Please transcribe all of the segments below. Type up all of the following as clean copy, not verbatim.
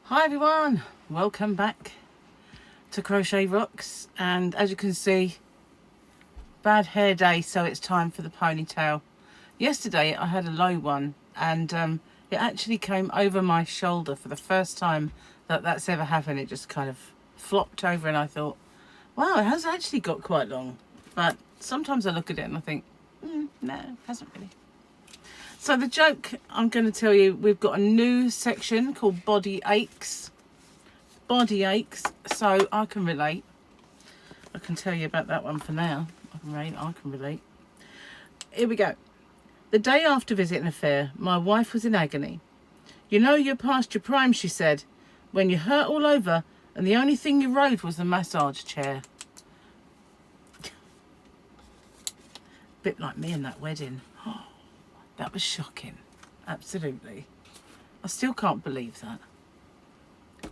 Hi everyone, welcome back to Crochet Rocks, and as you can see, bad hair day, so it's time for the ponytail. Yesterday I had a low one, and it actually came over my shoulder for the first time that's ever happened. It just kind of flopped over and I thought, wow, it has actually got quite long. But sometimes I look at it and I think, no, it hasn't really. So the joke I'm going to tell you, we've got a new section called Body Aches. Body aches, so I can relate. I can tell you about that one for now. I can relate. Here we go. The day after visiting a fair, my wife was in agony. You know you're past your prime, she said, when you hurt all over and the only thing you rode was the massage chair. Bit like me in that wedding. Oh, that was shocking. Absolutely. I still can't believe that.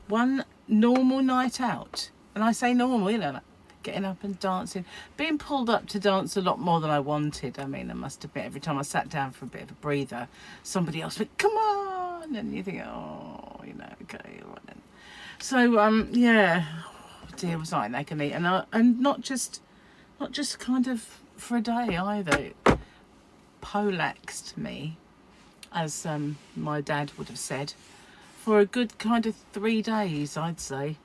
One normal night out, and I say normal, you know, like getting up and dancing, being pulled up to dance a lot more than I wanted. I mean, I must admit, every time I sat down for a bit of a breather, somebody else went, come on, and you think, oh, you know, okay, all right then. So yeah, oh dear, was I in agony, and not just kind of for a day either. It polaxed me, as my dad would have said, for a good kind of 3 days, I'd say.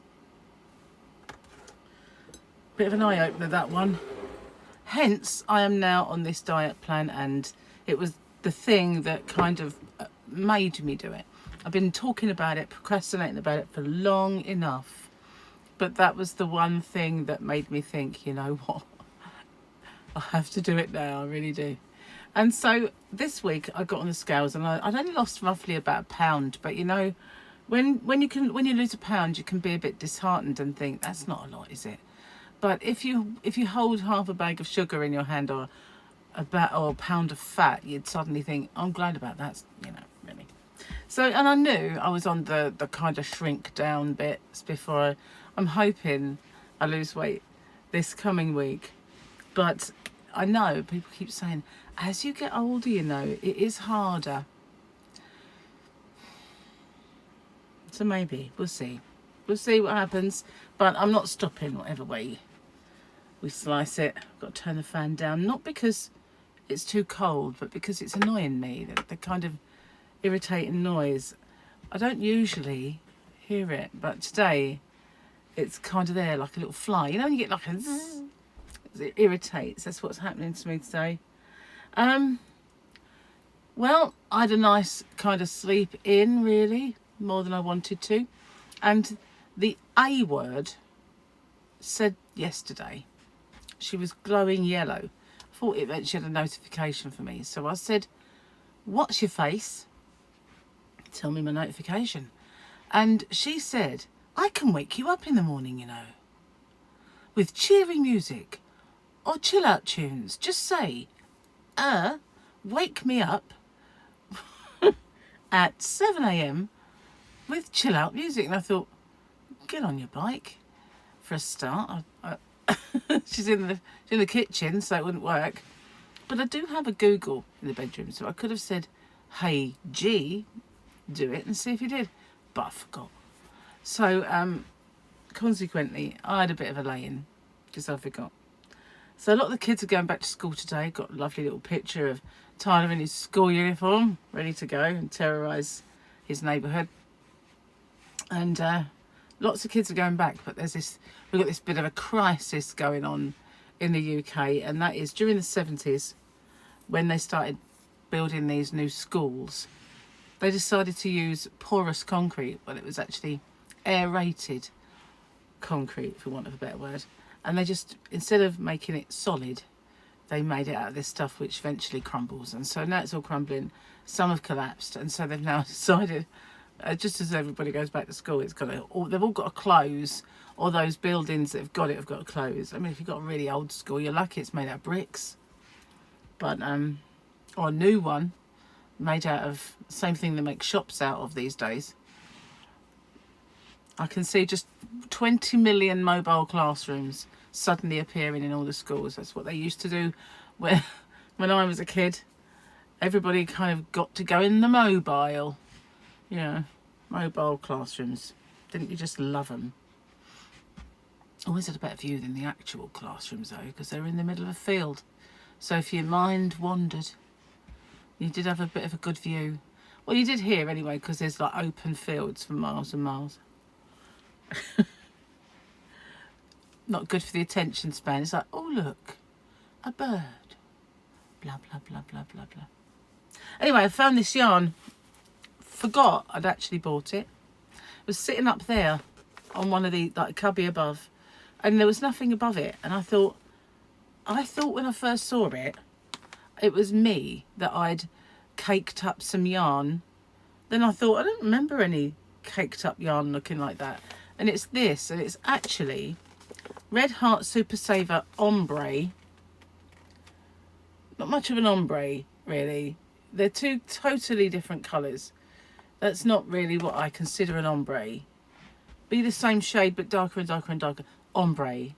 Bit of an eye-opener, that one. Hence, I am now on this diet plan, and it was the thing that kind of made me do it. I've been talking about it, procrastinating about it for long enough, but that was the one thing that made me think, you know what, I have to do it now, I really do. And so this week I got on the scales, and I'd only lost roughly about a pound, but you know, when you lose a pound, you can be a bit disheartened and think that's not a lot, is it? But if you hold half a bag of sugar in your hand, or a pound of fat, you'd suddenly think, I'm glad about that, you know, really. So, and I knew I was on the kind of shrink down bits before. I'm hoping I lose weight this coming week, but I know people keep saying, as you get older, you know, it is harder. So maybe, we'll see. We'll see what happens, but I'm not stopping whatever way we slice it. I've got to turn the fan down, not because it's too cold, but because it's annoying me, the kind of irritating noise. I don't usually hear it, but today it's kind of there, like a little fly. You know when you get like a zzz, it irritates. That's what's happening to me today. Well, I had a nice kind of sleep in, really, more than I wanted to. And the A word said yesterday, she was glowing yellow. I thought it meant she had a notification for me. So I said, what's your face? Tell me my notification. And she said, I can wake you up in the morning, you know, with cheery music or chill out tunes. Just say, wake me up at 7 a.m. with chill out music. And I thought, get on your bike for a start. She's in the kitchen, so it wouldn't work. But I do have a Google in the bedroom, so I could have said, hey G, do it, and see if he did. But I forgot. So consequently, I had a bit of a lay-in because I forgot. So a lot of the kids are going back to school today. Got a lovely little picture of Tyler in his school uniform, ready to go and terrorise his neighbourhood. And lots of kids are going back, but we've got this bit of a crisis going on in the UK, and that is during the 70s, when they started building these new schools, they decided to use porous concrete. Well, it was actually aerated concrete, for want of a better word. And they just, instead of making it solid, they made it out of this stuff which eventually crumbles. And so now it's all crumbling. Some have collapsed, and so they've now decided, just as everybody goes back to school, they've all got to close, or those buildings that have got it have got to close. I mean, if you've got a really old school, you're lucky it's made out of bricks. But, or a new one made out of the same thing they make shops out of these days. I can see just 20 million mobile classrooms suddenly appearing in all the schools. That's what they used to do when I was a kid. Everybody kind of got to go in the mobile. Yeah. Mobile classrooms. Didn't you just love them? Always had a better view than the actual classrooms though, because they were in the middle of a field. So if your mind wandered, you did have a bit of a good view. Well, you did here anyway, because there's like open fields for miles and miles. Not good for the attention span. It's like, oh look, a bird. Blah, blah, blah, blah, blah, blah. Anyway, I found this yarn. Forgot I'd actually bought it. It was sitting up there on one of the, like, cubby above. And there was nothing above it. And I thought when I first saw it, it was me that I'd caked up some yarn. Then I thought, I don't remember any caked up yarn looking like that. And it's this, and it's actually Red Heart Super Saver Ombre. Not much of an ombre, really. They're two totally different colours. That's not really what I consider an ombre. Be the same shade, but darker and darker and darker. Ombre.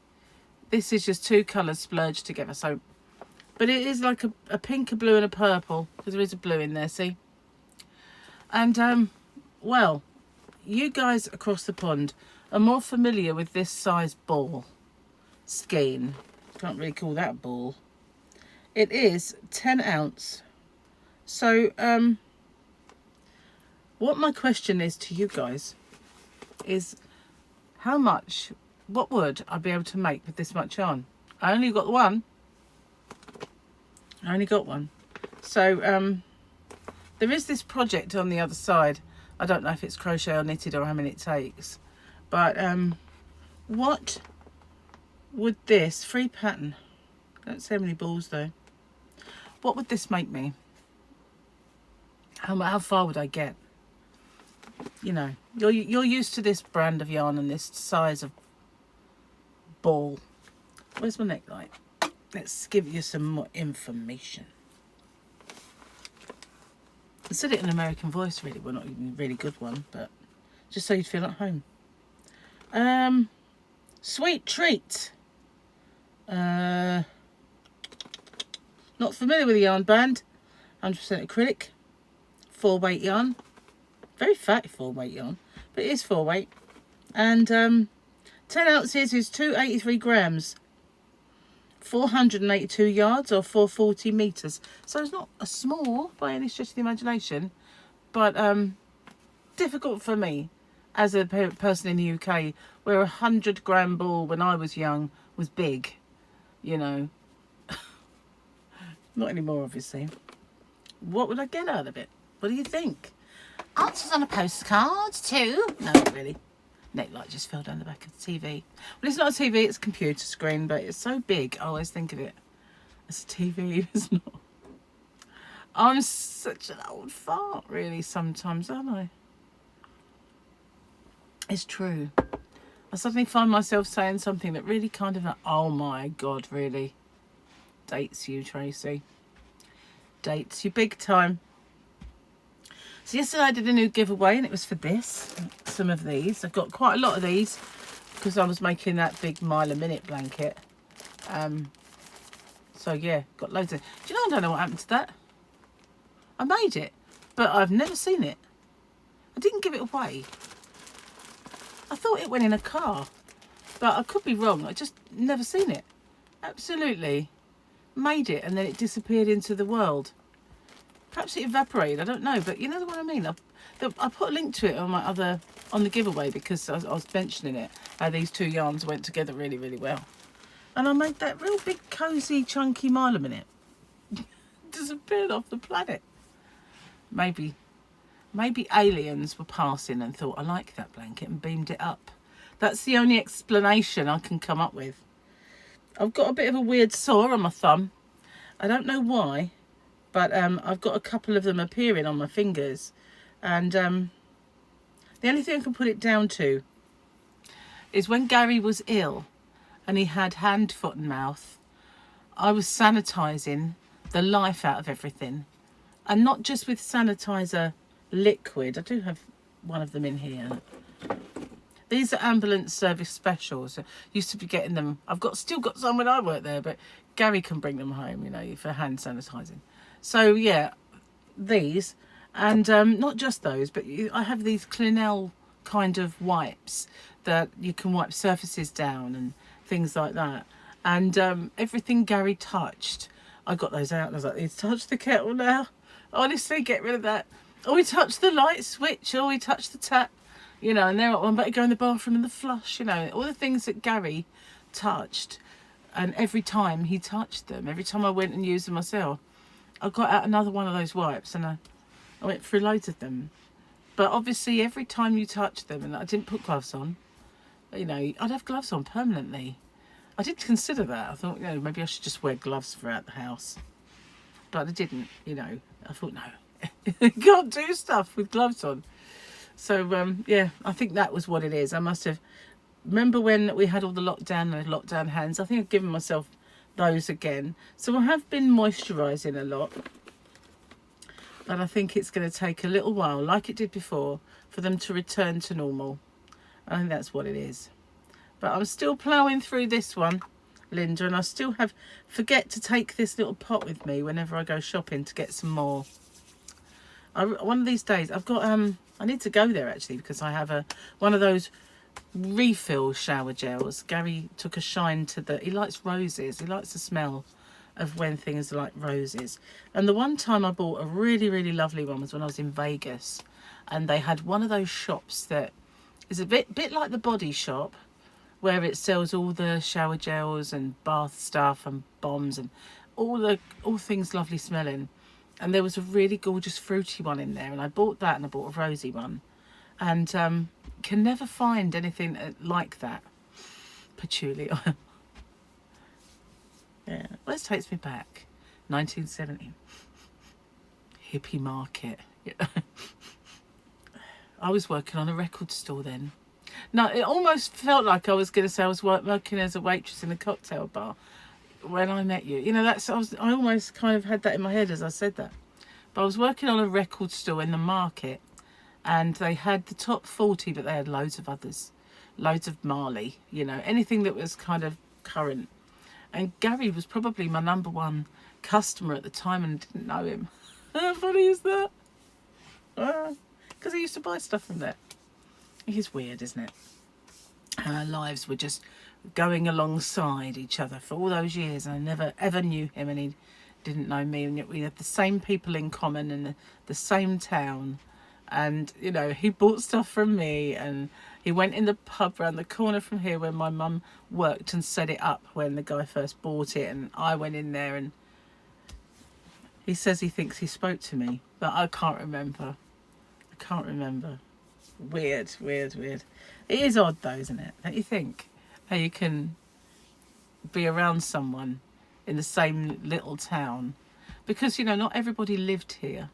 This is just two colours splurged together. So, but it is like a pink, a blue and a purple, because there is a blue in there, see? And, well, you guys across the pond are more familiar with this size ball. Skein. Can't really call that ball. It is 10 ounce. So, what my question is to you guys is what would I be able to make with this much yarn? I only got one. So, there is this project on the other side. I don't know if it's crochet or knitted or how many it takes. But, what would this free pattern? Don't say how many balls though. What would this make me? How far would I get? You know, you're used to this brand of yarn and this size of ball. Where's my neckline? Let's give you some more information. I said it in an American voice, really. Well, not even a really good one, but just so you'd feel at home. Sweet treat. Not familiar with the yarn band. 100% acrylic. 4-weight yarn. Very fat 4-weight yarn, but it is 4-weight. And 10 ounces is 283 grams. 482 yards or 440 meters. So it's not a small by any stretch of the imagination, but difficult for me as a person in the UK, where 100-gram ball when I was young was big, you know. Not anymore, obviously. What would I get out of it? What do you think? Answers on a postcard too? No, not really. Necklight just fell down the back of the TV. Well, it's not a TV, it's a computer screen, but it's so big, I always think of it as a TV. It's not. I'm such an old fart, really, sometimes, aren't I? It's true. I suddenly find myself saying something that really kind of, oh my God, really dates you, Tracy. Dates you big time. So yesterday I did a new giveaway and it was for this, some of these. I've got quite a lot of these because I was making that big mile a minute blanket. So yeah, got loads of, do you know, I don't know what happened to that. I made it, but I've never seen it. I didn't give it away. I thought it went in a car, but I could be wrong. I just never seen it. Absolutely. Made it and then it disappeared into the world. Perhaps it evaporated, I don't know, but you know what I mean. I put a link to it on the giveaway because I was mentioning it, how these two yarns went together really, really well. And I made that real big, cosy, chunky mile a minute. Disappeared off the planet. Maybe aliens were passing and thought, I like that blanket, and beamed it up. That's the only explanation I can come up with. I've got a bit of a weird sore on my thumb. I don't know why, but I've got a couple of them appearing on my fingers. And the only thing I can put it down to is when Gary was ill and he had hand, foot and mouth, I was sanitising the life out of everything. And not just with sanitizer liquid. I do have one of them in here. These are ambulance service specials. I used to be getting them. I've still got some when I work there, but Gary can bring them home, you know, for hand sanitising. So yeah, these. And not just those, but I have these Clinell kind of wipes that you can wipe surfaces down and things like that. And everything Gary touched, I got those out and I was like, he's touched the kettle now. Honestly, get rid of that. Or he touched the light switch, or he touched the tap, you know, and they're one better go in the bathroom and the flush, you know, all the things that Gary touched. And every time he touched them, every time I went and used them myself, I got out another one of those wipes and I went through loads of them. But obviously every time you touch them, and I didn't put gloves on, you know, I'd have gloves on permanently. I did consider that. I thought, you know, maybe I should just wear gloves throughout the house. But I didn't, you know. I thought, no, you can't do stuff with gloves on. So, yeah, I think that was what it is. I must have... Remember when we had all the lockdown hands? I think I've given myself those again. So I have been moisturising a lot. But I think it's going to take a little while, like it did before, for them to return to normal. I think that's what it is. But I'm still ploughing through this one, Linda, and I still forget to take this little pot with me whenever I go shopping to get some more. One of these days, I've got, I need to go there actually, because I have one of those refill shower gels. Gary took a shine to he likes roses. He likes the smell of when things are like roses. And the one time I bought a really, really lovely one was when I was in Vegas. And they had one of those shops that is a bit like the Body Shop, where it sells all the shower gels and bath stuff and bombs and all things lovely smelling. And there was a really gorgeous fruity one in there, and I bought that, and I bought a rosy one, and can never find anything like that. Patchouli oil. Yeah, well, this takes me back, 1970, hippie market. I was working on a record store then. No, it almost felt like I was going to say I was working as a waitress in a cocktail bar when I met you. You know, I almost kind of had that in my head as I said that. But I was working on a record store in the market, and they had the top 40, but they had loads of others. Loads of Marley, you know, anything that was kind of current. And Gary was probably my #1 customer at the time and didn't know him. How funny is that? Because I used to buy stuff from there. It is weird, isn't it? Our lives were just going alongside each other for all those years, and I never ever knew him and he didn't know me, and yet we had the same people in common in the same town. And, you know, he bought stuff from me, and he went in the pub round the corner from here where my mum worked and set it up when the guy first bought it, and I went in there, and he says he thinks he spoke to me, but I can't remember. I can't remember. Weird. It is odd though, isn't it? Don't you think? How you can be around someone in the same little town. Because, you know, not everybody lived here.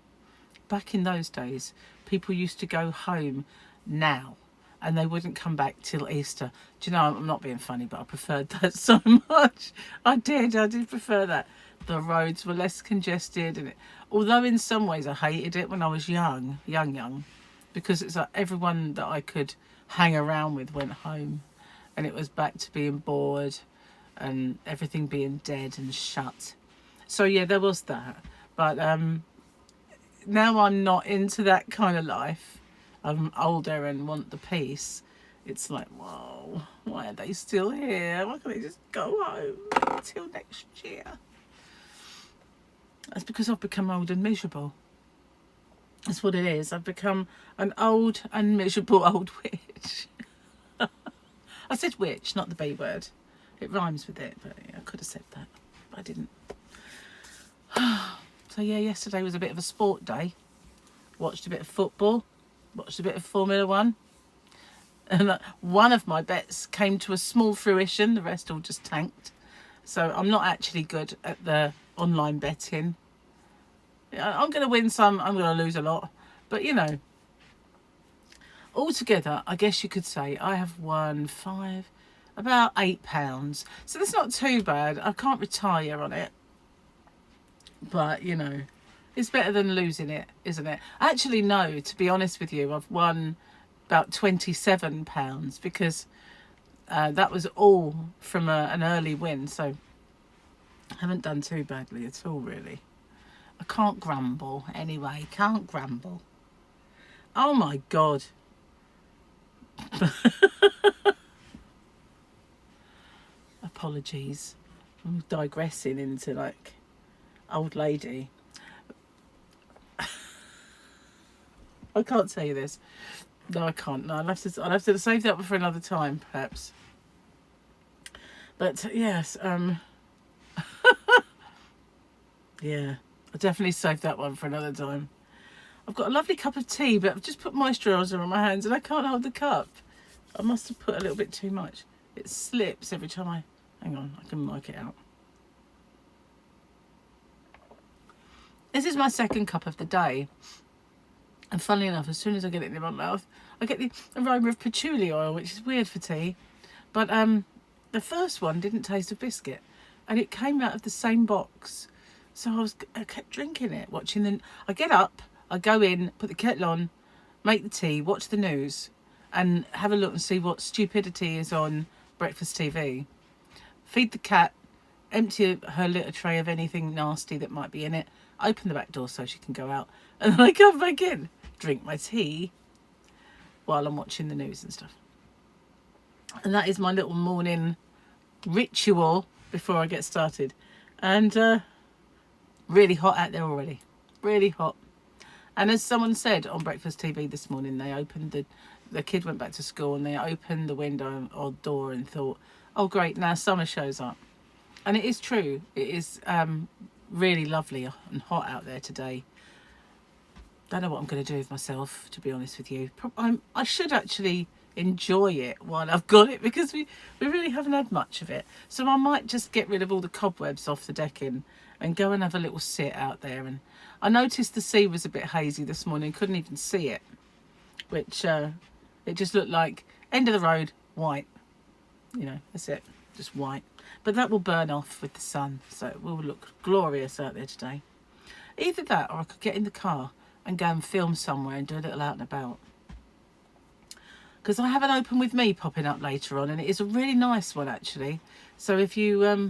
Back in those days, people used to go home now, and they wouldn't come back till Easter. Do you know, I'm not being funny, but I preferred that so much. I did prefer that. The roads were less congested, and although in some ways I hated it when I was young, because it's like everyone that I could hang around with went home, and it was back to being bored and everything being dead and shut. So yeah, there was that. But now I'm not into that kind of life. I'm older and want the peace. It's like, whoa, why are they still here? Why can't they just go home until next year? That's because I've become old and miserable. That's what it is. I've become an old and miserable old witch. I said witch, not the B word. It rhymes with it, but yeah, I could have said that, but I didn't. So yeah, yesterday was a bit of a sport day. Watched a bit of football, watched a bit of Formula 1. And one of my bets came to a small fruition, the rest all just tanked. So I'm not actually good at the online betting. I'm going to win some, I'm going to lose a lot. But, you know, altogether, I guess you could say I have won about £8. So that's not too bad. I can't retire on it. But, you know, it's better than losing it, isn't it? Actually, no, to be honest with you, I've won about £27 because that was all from an early win. So I haven't done too badly at all, really. I can't grumble anyway. Can't grumble. Oh my God. Apologies. I'm digressing into like old lady. I can't tell you this. No, I can't. No, I'll have to save that one for another time, perhaps. But yes, yeah, I'll definitely save that one for another time. I've got a lovely cup of tea, but I've just put moisturiser on my hands and I can't hold the cup. I must have put a little bit too much. It slips every time I... Hang on, I can mic it out. This is my second cup of the day. And funnily enough, as soon as I get it in my mouth, I get the aroma of patchouli oil, which is weird for tea. But the first one didn't taste of biscuit. And it came out of the same box. So I kept drinking it, watching the... I get up, I go in, put the kettle on, make the tea, watch the news, and have a look and see what stupidity is on breakfast TV. Feed the cat, empty her litter tray of anything nasty that might be in it, open the back door so she can go out, and then I come back in, drink my tea while I'm watching the news and stuff. And that is my little morning ritual before I get started. And really hot out there already. Really hot. And as someone said on breakfast TV this morning, they opened the kid went back to school and they opened the window or door and thought, oh great, now summer shows up. And it is true. It is really lovely and hot out there today. Don't know what I'm going to do with myself, to be honest with you. I should actually enjoy it while I've got it, because we really haven't had much of it. So I might just get rid of all the cobwebs off the decking and go and have a little sit out there. And I noticed the sea was a bit hazy this morning, couldn't even see it, which it just looked like end of the road, white. You know, that's it, just white. But that will burn off with the sun, so it will look glorious out there today. Either that, or I could get in the car and go and film somewhere and do a little out and about. Because I have an Open With Me popping up later on, and it is a really nice one actually. So if you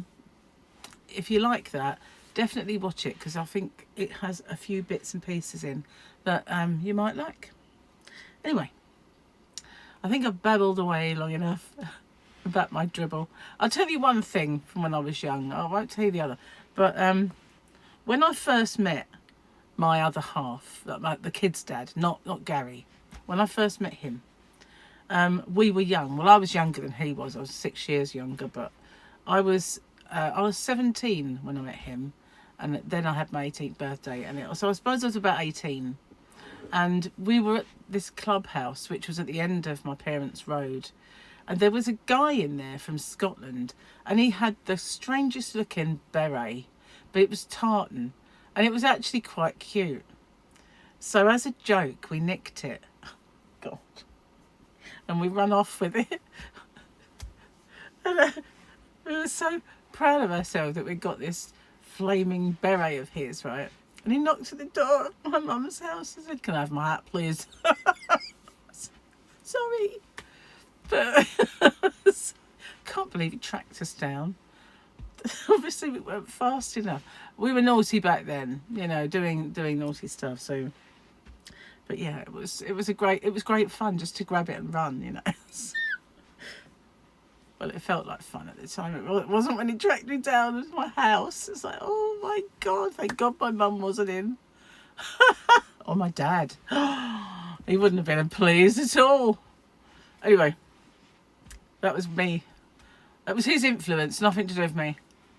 like that, definitely watch it, because I think it has a few bits and pieces in that you might like. Anyway, I think I've babbled away long enough about my dribble. I'll tell you one thing from when I was young. I won't tell you the other. But when I first met my other half, the kid's dad, not Gary, when I first met him, we were young. Well, I was younger than he was. I was 6 years younger, but I was 17 when I met him, and then I had my 18th birthday, and so I suppose I was about 18. And we were at this clubhouse, which was at the end of my parents' road, and there was a guy in there from Scotland, and he had the strangest looking beret, but it was tartan, and it was actually quite cute. So as a joke, we nicked it. God. And we ran off with it. And we were so proud of ourselves that we got this flaming beret of his, right? And he knocked at the door of my mum's house and said, can I have my hat, please? Sorry. But can't believe he tracked us down. Obviously we weren't fast enough. We were naughty back then, you know, doing naughty stuff. So, but yeah, it was great fun just to grab it and run, you know. Well, it felt like fun at the time. It wasn't when he tracked me down at my house. It's like, oh my God, thank God my mum wasn't in. Or my dad. He wouldn't have been pleased at all. Anyway, that was me. That was his influence, nothing to do with me.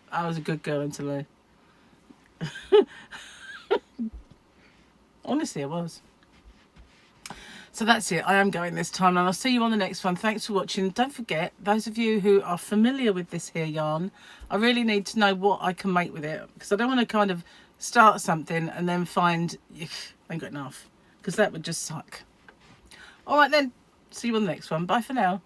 I was a good girl until honestly, I was. So that's it. I am going this time, and I'll see you on the next one. Thanks for watching. Don't forget, those of you who are familiar with this here yarn, I really need to know what I can make with it, because I don't want to kind of start something and then find I ain't got enough, because that would just suck. All right then, see you on the next one. Bye for now.